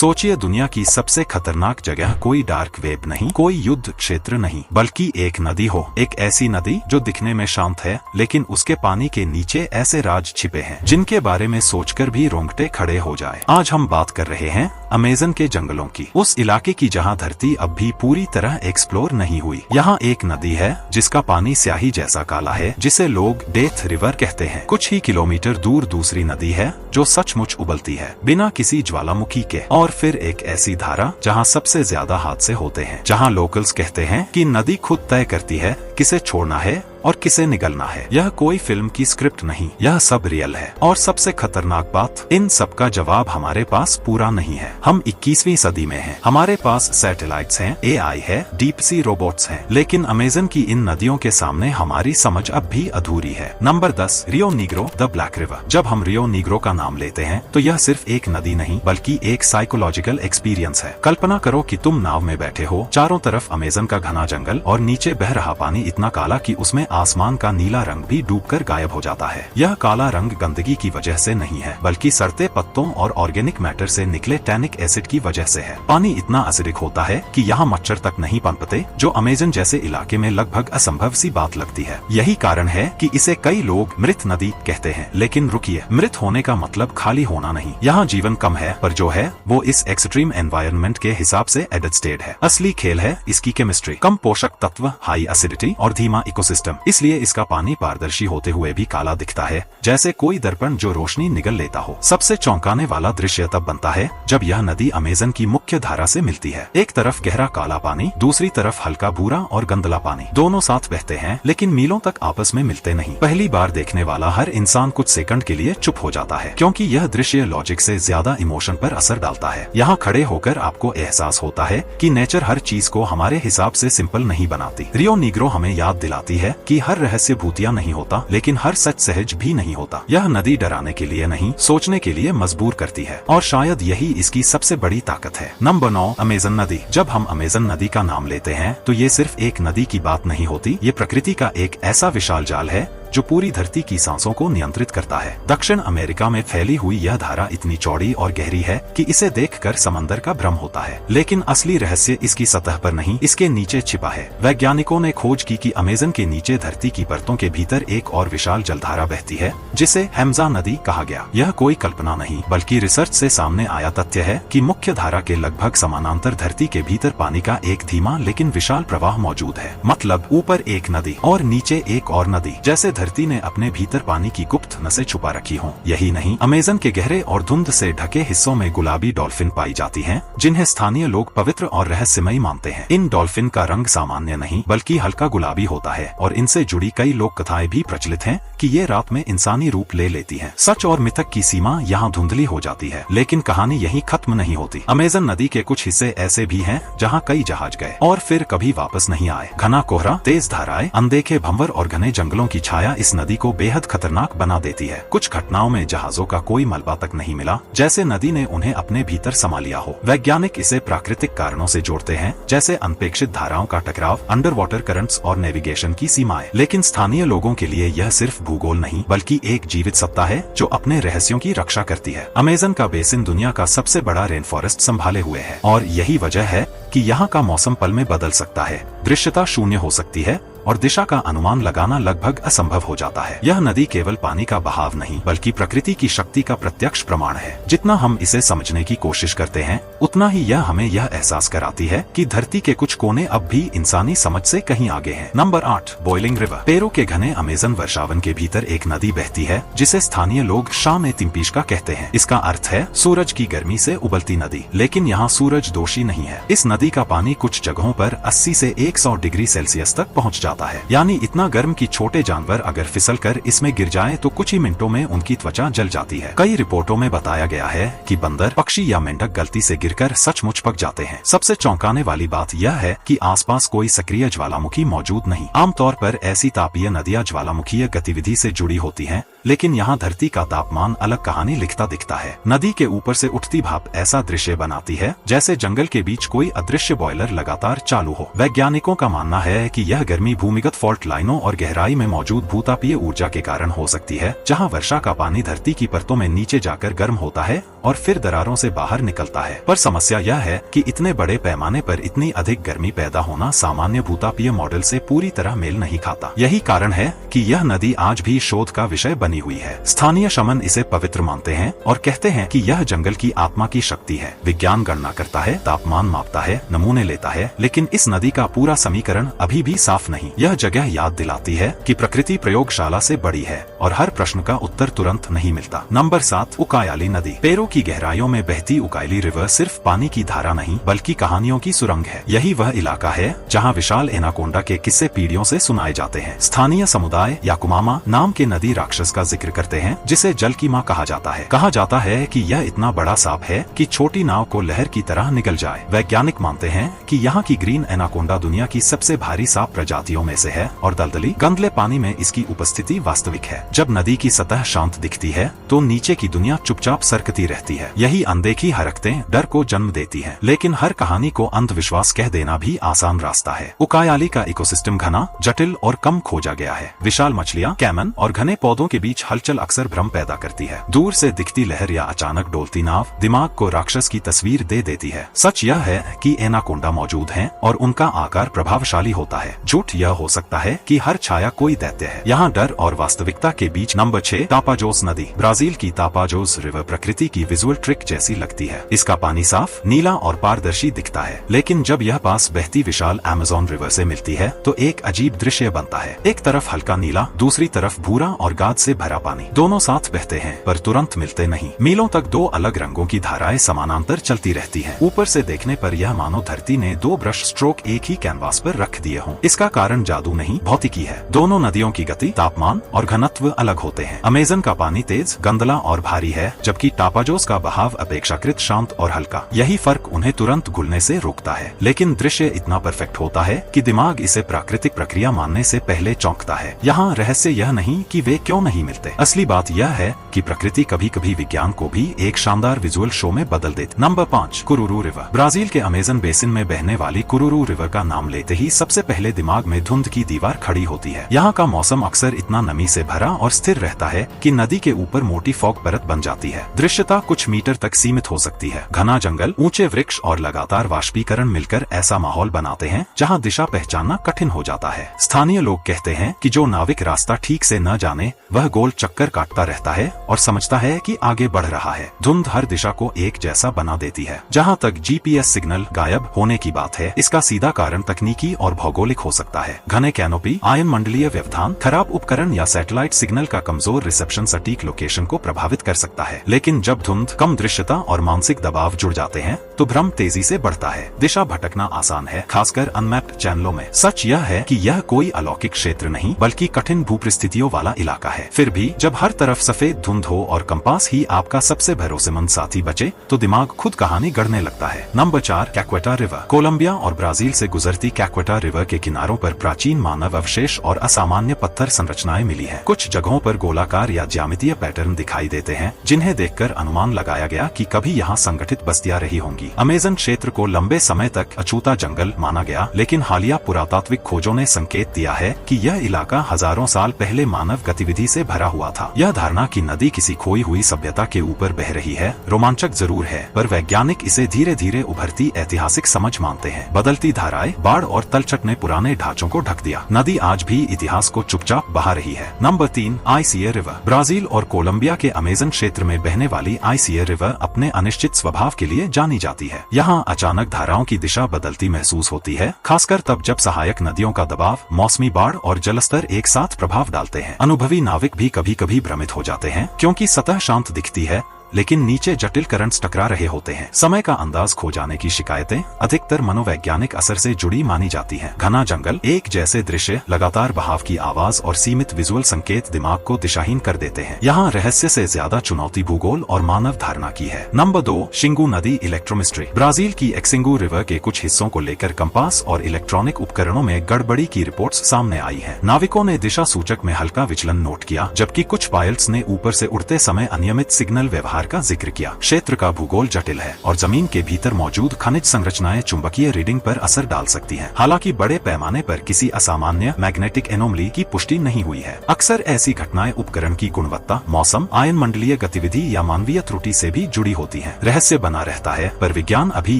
सोचिए, दुनिया की सबसे खतरनाक जगह कोई डार्क वेब नहीं, कोई युद्ध क्षेत्र नहीं, बल्कि एक नदी हो। एक ऐसी नदी जो दिखने में शांत है, लेकिन उसके पानी के नीचे ऐसे राज छिपे हैं जिनके बारे में सोचकर भी रोंगटे खड़े हो जाए। आज हम बात कर रहे हैं अमेज़न के जंगलों की, उस इलाके की जहां धरती अब भी पूरी तरह एक्सप्लोर नहीं हुई। यहाँ एक नदी है जिसका पानी स्याही जैसा काला है, जिसे लोग डेथ रिवर कहते हैं। कुछ ही किलोमीटर दूर दूसरी नदी है जो सचमुच उबलती है बिना किसी ज्वालामुखी के। और फिर एक ऐसी धारा जहाँ सबसे ज्यादा हादसे होते हैं, जहाँ लोकल्स कहते हैं कि नदी खुद तय करती है किसे छोड़ना है और किसे निगलना है। यह कोई फिल्म की स्क्रिप्ट नहीं, यह सब रियल है। और सबसे खतरनाक बात, इन सब का जवाब हमारे पास पूरा नहीं है। हम 21वीं सदी में हैं, हमारे पास सैटेलाइट्स हैं, AI है, डीप सी रोबोट्स हैं, लेकिन अमेज़न की इन नदियों के सामने हमारी समझ अब भी अधूरी है। Number 10, Rio Negro the black river. जब हम रियो नीग्रो का नाम लेते हैं तो यह सिर्फ एक नदी नहीं बल्कि एक साइकोलॉजिकल एक्सपीरियंस है। कल्पना करो कि तुम नाव में बैठे हो, चारों तरफ अमेज़न का घना जंगल और नीचे बह रहा पानी इतना काला कि उसमें आसमान का नीला रंग भी डूबकर गायब हो जाता है। यह काला रंग गंदगी की वजह से नहीं है, बल्कि सड़ते पत्तों और ऑर्गेनिक मैटर से निकले टैनिक एसिड की वजह से है। पानी इतना एसिडिक होता है कि यहाँ मच्छर तक नहीं पनपते, जो अमेज़न जैसे इलाके में लगभग असंभव सी बात लगती है। यही कारण है कि इसे कई लोग मृत नदी कहते हैं। लेकिन रुकिए, मृत होने का मतलब खाली होना नहीं। यहाँ जीवन कम है, पर जो है वो इस एक्सट्रीम एनवायरनमेंट के हिसाब से एडेड है। असली खेल है इसकी केमिस्ट्री, कम पोषक तत्व, हाई एसिडिटी और धीमा इकोसिस्टम। इसलिए इसका पानी पारदर्शी होते हुए भी काला दिखता है, जैसे कोई दर्पण जो रोशनी निगल लेता हो। सबसे चौंकाने वाला दृश्य तब बनता है जब यह नदी अमेज़न की मुख्य धारा से मिलती है। एक तरफ गहरा काला पानी, दूसरी तरफ हल्का भूरा और गंदला पानी। दोनों साथ बहते हैं लेकिन मीलों तक आपस में मिलते नहीं। पहली बार देखने वाला हर इंसान कुछ सेकंड के लिए चुप हो जाता है, क्योंकि यह दृश्य लॉजिक से ज्यादा इमोशन पर असर डालता है। यहाँ खड़े होकर आपको एहसास होता है कि नेचर हर चीज को हमारे हिसाब से सिंपल नहीं बनाती। रियो नीग्रो हमें याद दिलाती है कि हर रहस्य भूतिया नहीं होता, लेकिन हर सच सहज भी नहीं होता। यह नदी डराने के लिए नहीं, सोचने के लिए मजबूर करती है, और शायद यही इसकी सबसे बड़ी ताकत है। नंबर 9, अमेज़न नदी। जब हम अमेज़न नदी का नाम लेते हैं तो ये सिर्फ एक नदी की बात नहीं होती, ये प्रकृति का एक ऐसा विशाल जाल है जो पूरी धरती की सांसों को नियंत्रित करता है। दक्षिण अमेरिका में फैली हुई यह धारा इतनी चौड़ी और गहरी है कि इसे देखकर समंदर का भ्रम होता है, लेकिन असली रहस्य इसकी सतह पर नहीं, इसके नीचे छिपा है। वैज्ञानिकों ने खोज की कि अमेज़न के नीचे धरती की परतों के भीतर एक और विशाल जलधारा बहती है, जिसे हैम्जा नदी कहा गया। यह कोई कल्पना नहीं बल्कि रिसर्च से सामने आया तथ्य है कि मुख्य धारा के लगभग समानांतर धरती के भीतर पानी का एक धीमा लेकिन विशाल प्रवाह मौजूद है। मतलब ऊपर एक नदी और नीचे एक और नदी, जैसे धरती ने अपने भीतर पानी की गुप्त नसें छुपा रखी हों। यही नहीं, अमेज़न के गहरे और धुंध से ढके हिस्सों में गुलाबी डॉल्फिन पाई जाती हैं, जिन्हें स्थानीय लोग पवित्र और रहस्यमयी मानते हैं। इन डॉल्फिन का रंग सामान्य नहीं बल्कि हल्का गुलाबी होता है, और इनसे जुड़ी कई लोक कथाएं भी प्रचलित हैं कि ये रात में इंसानी रूप ले लेती हैं। सच और मिथक की सीमा यहाँ धुंधली हो जाती है, लेकिन कहानी यहीं खत्म नहीं होती। अमेज़न नदी के कुछ हिस्से ऐसे भी हैं जहाँ कई जहाज गए और फिर कभी वापस नहीं आए। घना कोहरा, तेज धाराएं, अनदेखे भंवर और घने जंगलों की छाया इस नदी को बेहद खतरनाक बना देती है। कुछ घटनाओं में जहाजों का कोई मलबा तक नहीं मिला, जैसे नदी ने उन्हें अपने भीतर समा लिया हो। वैज्ञानिक इसे प्राकृतिक कारणों से जोड़ते हैं, जैसे अनपेक्षित धाराओं का टकराव, अंडर वाटर करंट्स और नेविगेशन की सीमाएं। लेकिन स्थानीय लोगों के लिए यह सिर्फ भूगोल नहीं बल्कि एक जीवित सत्ता है जो अपने रहस्यों की रक्षा करती है। अमेज़न का बेसिन दुनिया का सबसे बड़ा रेन फॉरेस्ट संभाले हुए है, और यही वजह है कि यहाँ का मौसम पल में बदल सकता है, दृश्यता शून्य हो सकती है और दिशा का अनुमान लगाना लगभग असंभव हो जाता है। यह नदी केवल पानी का बहाव नहीं बल्कि प्रकृति की शक्ति का प्रत्यक्ष प्रमाण है। जितना हम इसे समझने की कोशिश करते हैं, उतना ही यह हमें यह एहसास कराती है कि धरती के कुछ कोने अब भी इंसानी समझ से कहीं आगे हैं। Number 8, boiling river. पेरू के घने अमेज़न वर्षावन के भीतर एक नदी बहती है जिसे स्थानीय लोग शाम तिम्पिश्का कहते हैं। इसका अर्थ है सूरज की गर्मी से उबलती नदी, लेकिन यहाँ सूरज दोषी नहीं है। इस नदी का पानी कुछ जगहों पर 80 से 100 डिग्री सेल्सियस तक पहुँच जाता है, यानी इतना गर्म कि छोटे जानवर अगर फिसलकर इसमें गिर जाएं तो कुछ ही मिनटों में उनकी त्वचा जल जाती है। कई रिपोर्टों में बताया गया है कि बंदर, पक्षी या मेंढक गलती से गिरकर सचमुच पक जाते हैं। सबसे चौंकाने वाली बात यह है कि आसपास कोई सक्रिय ज्वालामुखी मौजूद नहीं। आमतौर पर ऐसी तापीय नदियां ज्वालामुखीय गतिविधि से जुड़ी होती हैं, लेकिन यहाँ धरती का तापमान अलग कहानी लिखता दिखता है। नदी के ऊपर से उठती भाप ऐसा दृश्य बनाती है जैसे जंगल के बीच कोई अदृश्य बॉयलर लगातार चालू हो। वैज्ञानिकों का मानना है कि यह गर्मी भूमिगत फॉल्ट लाइनों और गहराई में मौजूद भूतापीय ऊर्जा के कारण हो सकती है, जहां वर्षा का पानी धरती की परतों में नीचे जाकर गर्म होता है और फिर दरारों से बाहर निकलता है। पर समस्या यह है कि इतने बड़े पैमाने पर इतनी अधिक गर्मी पैदा होना सामान्य भूतापीय मॉडल से पूरी तरह मेल नहीं खाता। यही कारण है कि यह नदी आज भी शोध का विषय बनी हुई है। स्थानीय शमन इसे पवित्र मानते हैं और कहते हैं कि यह जंगल की आत्मा की शक्ति है। विज्ञान गणना करता है, तापमान मापता है, नमूने लेता है, लेकिन इस नदी का पूरा समीकरण अभी भी साफ नहीं। यह जगह याद दिलाती है कि प्रकृति प्रयोगशाला से बड़ी है और हर प्रश्न का उत्तर तुरंत नहीं मिलता। नंबर 7, उकायाली नदी। पेरू की गहराइयों में बहती उकायली रिवर सिर्फ पानी की धारा नहीं बल्कि कहानियों की सुरंग है। यही वह इलाका है जहां विशाल एनाकोंडा के किस्से पीढ़ियों से सुनाए जाते हैं। स्थानीय समुदाय याकुमामा नाम के नदी राक्षस का जिक्र करते हैं, जिसे जल की मां कहा जाता है। कहा जाता है कि यह इतना बड़ा सांप है कि छोटी नाव को लहर की तरह निगल जाए। वैज्ञानिक मानते हैं कि यहाँ की ग्रीन एनाकोंडा दुनिया की सबसे भारी सांप प्रजातियों में से है और दलदली गंदले पानी में इसकी उपस्थिति वास्तविक है। जब नदी की सतह शांत दिखती है तो नीचे की दुनिया चुपचाप सरकती रहती है। यही अनदेखी हरकतें डर को जन्म देती हैं, लेकिन हर कहानी को अंधविश्वास कह देना भी आसान रास्ता है। उकायाली का इकोसिस्टम घना, जटिल और कम खोजा गया है। विशाल मछलियां, कैमन और घने पौधों के बीच हलचल अक्सर भ्रम पैदा करती है। दूर से दिखती लहर या अचानक डोलती नाव दिमाग को राक्षस की तस्वीर दे देती है। सच यह है कि एनाकोंडा मौजूद हैं और उनका आकार प्रभावशाली होता है। झूठ यह हो सकता है कि हर छाया कोई दैत्य है। यहाँ डर और वास्तविकता के बीच। नंबर 6, तापाजोस नदी। ब्राजील की तापाजोस रिवर प्रकृति की विजुअल ट्रिक जैसी लगती है। इसका पानी साफ, नीला और पारदर्शी दिखता है, लेकिन जब यह पास बहती विशाल अमेज़न रिवर से मिलती है तो एक अजीब दृश्य बनता है। एक तरफ हल्का नीला, दूसरी तरफ भूरा और गाद से भरा पानी। दोनों साथ बहते हैं पर तुरंत मिलते नहीं। मीलों तक दो अलग रंगों की धाराएं समानांतर चलती रहती हैं। ऊपर से देखने पर यह मानो धरती ने दो ब्रश स्ट्रोक एक ही कैनवास पर रख दिए हों। इसका कारण जादू नहीं, भौतिकी है। दोनों नदियों की गति, तापमान और घनत्व अलग होते हैं। अमेज़न का पानी तेज, गंदला और भारी है, जबकि तापाजोस का बहाव अपेक्षाकृत शांत और हल्का। यही फर्क उन्हें तुरंत घुलने से रोकता है। लेकिन दृश्य इतना परफेक्ट होता है कि दिमाग इसे प्राकृतिक प्रक्रिया मानने से पहले चौंकता है। यहाँ रहस्य यह नहीं कि वे क्यों नहीं मिलते, असली बात यह है कि प्रकृति कभी कभी विज्ञान को भी एक शानदार विजुअल शो में बदल देती। Number 5, Kururu river. ब्राजील के अमेज़न बेसिन में बहने वाली कुरुरु रिवर का नाम लेते ही सबसे पहले दिमाग में धुंध की दीवार खड़ी होती है। यहाँ का मौसम अक्सर इतना नमी से भरा और स्थिर रहता है कि नदी के ऊपर मोटी फॉग परत बन जाती है। दृश्यता कुछ मीटर तक सीमित हो सकती है। घना जंगल, ऊंचे वृक्ष और लगातार वाष्पीकरण मिलकर ऐसा माहौल बनाते हैं जहां दिशा पहचानना कठिन हो जाता है। स्थानीय लोग कहते हैं कि जो नाविक रास्ता ठीक से न जाने वह गोल चक्कर काटता रहता है और समझता है कि आगे बढ़ रहा है। धुंध हर दिशा को एक जैसा बना देती है। जहां तक जीपीएस सिग्नल गायब होने की बात है, इसका सीधा कारण तकनीकी और भौगोलिक हो सकता है। घने कैनोपी, आयन मंडलीय व्यवधान, खराब उपकरण या सैटेलाइट सिग्नल का कमजोर रिसेप्शन सटीक लोकेशन को प्रभावित कर सकता है। लेकिन जब धुंध, कम दृश्यता और मानसिक दबाव जुड़ जाते हैं तो भ्रम तेजी से बढ़ता है। दिशा भटकना आसान है, खासकर अनमैप्ड चैनलों में। सच यह है कि यह कोई अलौकिक क्षेत्र नहीं बल्कि कठिन भूपरिस्थितियों वाला इलाका है। फिर भी जब हर तरफ सफेद धुंध हो और कंपास ही आपका सबसे भरोसेमंद साथी बचे तो दिमाग खुद कहानी गढ़ने लगता है। Number 4, Caqueta river. कोलंबिया और ब्राजील से गुजरती कैक्वेटा रिवर के किनारों पर प्राचीन मानव अवशेष और असामान्य पत्थर संरचनाएं मिली हैं। कुछ जगहों पर गोलाकार या ज्यामितीय पैटर्न दिखाई देते हैं, जिन्हें देखकर अनुमान लगाया गया कि कभी यहाँ संगठित बस्तियां रही होंगी। अमेज़न क्षेत्र को लंबे समय तक अछूता जंगल माना गया, लेकिन हालिया पुरातात्विक खोजों ने संकेत दिया है कि यह इलाका हजारों साल पहले मानव गतिविधि से भरा हुआ था। यह धारणा कि नदी किसी खोई हुई सभ्यता के ऊपर बह रही है रोमांचक जरूर है, पर वैज्ञानिक इसे धीरे धीरे उभरती ऐतिहासिक समझ मानते हैं। बदलती धाराएं, बाढ़ और तलछट ने पुराने ढांचों को ढक दिया। नदी आज भी इतिहास को चुपचाप बहा रही है। Number 3, ICA river. ब्राजील और कोलंबिया के अमेज़न क्षेत्र में बहने वाली आईसीए रिवर अपने अनिश्चित स्वभाव के लिए जानी जाती है। यहाँ अचानक धाराओं की दिशा बदलती महसूस होती है, खासकर तब जब सहायक नदियों का दबाव, मौसमी बाढ़ और जलस्तर एक साथ प्रभाव डालते हैं। अनुभवी नाविक भी कभी कभी भ्रमित हो जाते हैं, क्योंकि सतह शांत दिखती है लेकिन नीचे जटिल करंट्स टकरा रहे होते हैं। समय का अंदाज खो जाने की शिकायतें अधिकतर मनोवैज्ञानिक असर से जुड़ी मानी जाती हैं। घना जंगल, एक जैसे दृश्य, लगातार बहाव की आवाज और सीमित विजुअल संकेत दिमाग को दिशाहीन कर देते हैं। यहाँ रहस्य से ज्यादा चुनौती भूगोल और मानव धारणा की है। नंबर 2, शिंगू नदी इलेक्ट्रोमिस्ट्री। ब्राजील की एक्सिंगू रिवर के कुछ हिस्सों को लेकर कंपास और इलेक्ट्रॉनिक उपकरणों में गड़बड़ी की रिपोर्ट्स सामने आई है। नाविकों ने दिशा सूचक में हल्का विचलन नोट किया, जबकि कुछ पायलट्स ने ऊपर से उड़ते समय अनियमित सिग्नल व्यवहार आकार का जिक्र किया। क्षेत्र का भूगोल जटिल है और जमीन के भीतर मौजूद खनिज संरचनाएं चुंबकीय रीडिंग पर असर डाल सकती हैं। हालांकि बड़े पैमाने पर किसी असामान्य मैग्नेटिक एनोमली की पुष्टि नहीं हुई है। अक्सर ऐसी घटनाएं उपकरण की गुणवत्ता, मौसम, आयनमंडलीय गतिविधि या मानवीय त्रुटि से भी जुड़ी होती हैं। रहस्य बना रहता है, पर विज्ञान अभी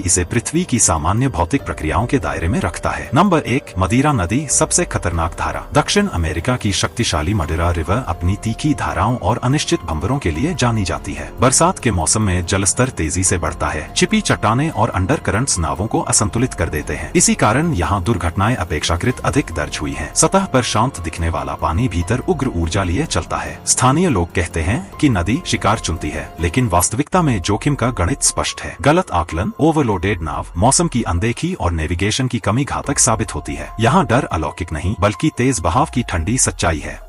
इसे पृथ्वी की सामान्य भौतिक प्रक्रियाओं के दायरे में रखता है। नंबर 1, मदिरा नदी, सबसे खतरनाक धारा। दक्षिण अमेरिका की शक्तिशाली मदिरा रिवर अपनी तीखी धाराओं और अनिश्चित भंवरों के लिए जानी जाती है। बरसात के मौसम में जलस्तर तेजी से बढ़ता है। छिपी चट्टानें और अंडर करंट्स नावों को असंतुलित कर देते हैं। इसी कारण यहाँ दुर्घटनाएं अपेक्षाकृत अधिक दर्ज हुई हैं। सतह पर शांत दिखने वाला पानी भीतर उग्र ऊर्जा लिए चलता है। स्थानीय लोग कहते हैं कि नदी शिकार चुनती है, लेकिन वास्तविकता में जोखिम का गणित स्पष्ट है। गलत आकलन, ओवरलोडेड नाव, मौसम की अनदेखी और नेविगेशन की कमी घातक साबित होती है। यहाँ डर अलौकिक नहीं, बल्कि तेज बहाव की ठंडी सच्चाई है।